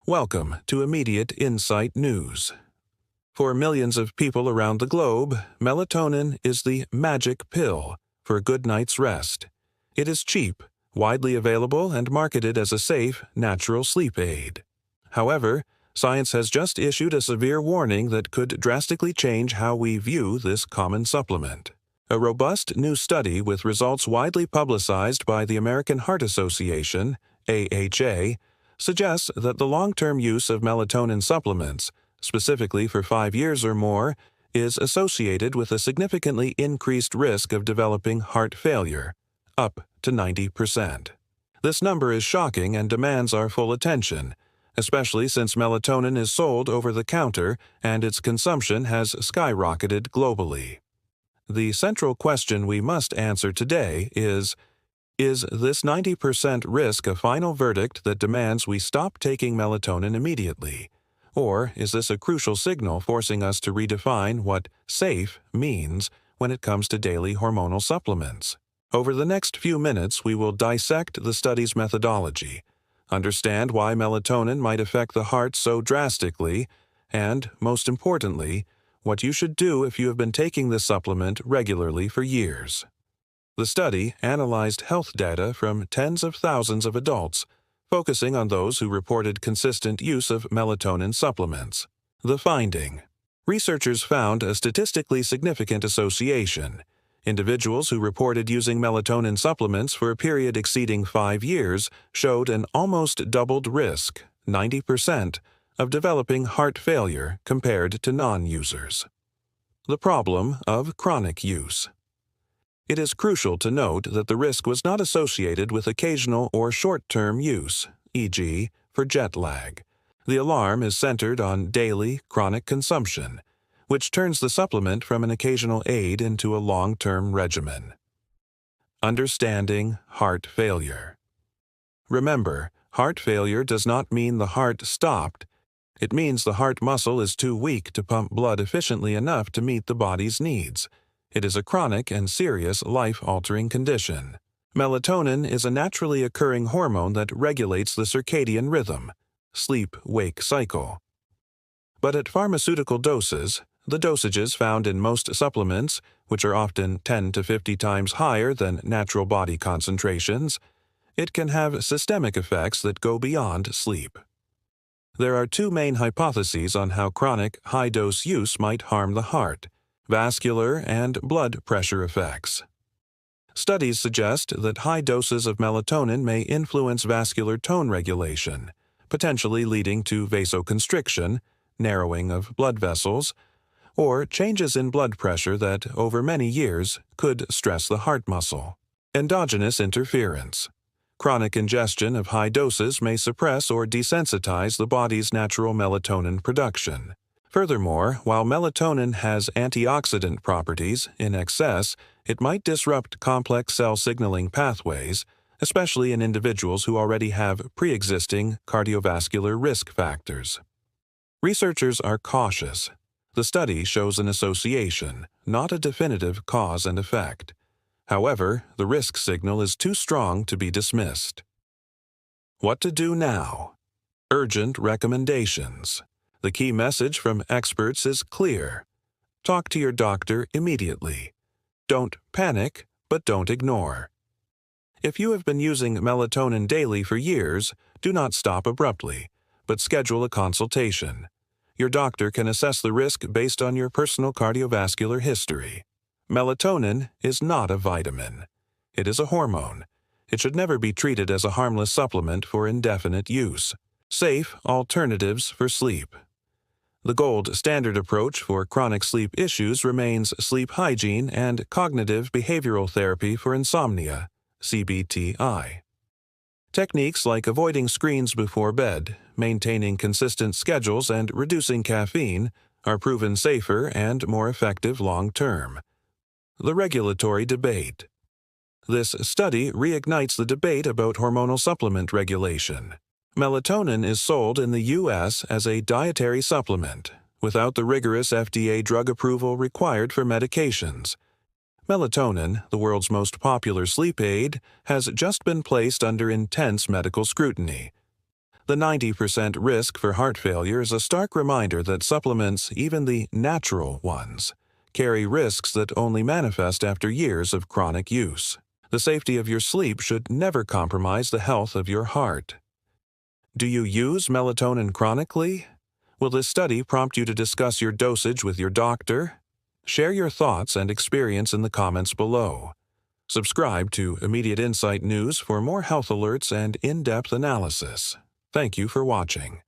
Welcome to Immediate Insight News. For millions of people around the globe, melatonin is the magic pill for a good night's rest. It is cheap, widely available, and marketed as a safe, natural sleep aid. However, science has just issued a severe warning that could drastically change how we view this common supplement. A robust new study with results widely publicized by the American Heart Association, AHA, suggests that the long-term use of melatonin supplements, specifically for 5 years or more, is associated with a significantly increased risk of developing heart failure, up to 90%. This number is shocking and demands our full attention, especially since melatonin is sold over the counter and its consumption has skyrocketed globally. The central question we must answer today is this 90% risk a final verdict that demands we stop taking melatonin immediately? Or is this a crucial signal forcing us to redefine what safe means when it comes to daily hormonal supplements? Over the next few minutes, we will dissect the study's methodology, understand why melatonin might affect the heart so drastically, and, most importantly, what you should do if you have been taking this supplement regularly for years. The study analyzed health data from tens of thousands of adults, focusing on those who reported consistent use of melatonin supplements. The finding: researchers found a statistically significant association. Individuals who reported using melatonin supplements for a period exceeding 5 years showed an almost doubled risk, 90%, of developing heart failure compared to non-users. The problem of chronic use. It is crucial to note that the risk was not associated with occasional or short-term use, e.g., for jet lag. The alarm is centered on daily, chronic consumption, which turns the supplement from an occasional aid into a long-term regimen. Understanding heart failure. Remember, heart failure does not mean the heart stopped. It means the heart muscle is too weak to pump blood efficiently enough to meet the body's needs. It is a chronic and serious life-altering condition. Melatonin is a naturally occurring hormone that regulates the circadian rhythm, sleep-wake cycle. But at pharmaceutical doses, the dosages found in most supplements, which are often 10 to 50 times higher than natural body concentrations, it can have systemic effects that go beyond sleep. There are two main hypotheses on how chronic, high-dose use might harm the heart: vascular and blood pressure effects. Studies suggest that high doses of melatonin may influence vascular tone regulation, potentially leading to vasoconstriction, narrowing of blood vessels, or changes in blood pressure that, over many years, could stress the heart muscle. Endogenous interference. Chronic ingestion of high doses may suppress or desensitize the body's natural melatonin production. Furthermore, while melatonin has antioxidant properties, in excess, it might disrupt complex cell signaling pathways, especially in individuals who already have pre-existing cardiovascular risk factors. Researchers are cautious. The study shows an association, not a definitive cause and effect. However, the risk signal is too strong to be dismissed. What to do now? Urgent recommendations. The key message from experts is clear. Talk to your doctor immediately. Don't panic, but don't ignore. If you have been using melatonin daily for years, do not stop abruptly, but schedule a consultation. Your doctor can assess the risk based on your personal cardiovascular history. Melatonin is not a vitamin. It is a hormone. It should never be treated as a harmless supplement for indefinite use. Safe alternatives for sleep. The gold standard approach for chronic sleep issues remains sleep hygiene and cognitive behavioral therapy for insomnia, CBTI. Techniques like avoiding screens before bed, maintaining consistent schedules, and reducing caffeine are proven safer and more effective long-term. The regulatory debate. This study reignites the debate about hormonal supplement regulation. Melatonin is sold in the U.S. as a dietary supplement, without the rigorous FDA drug approval required for medications. Melatonin, the world's most popular sleep aid, has just been placed under intense medical scrutiny. The 90% risk for heart failure is a stark reminder that supplements, even the natural ones, carry risks that only manifest after years of chronic use. The safety of your sleep should never compromise the health of your heart. Do you use melatonin chronically? Will this study prompt you to discuss your dosage with your doctor? Share your thoughts and experience in the comments below. Subscribe to Immediate Insight News for more health alerts and in-depth analysis. Thank you for watching.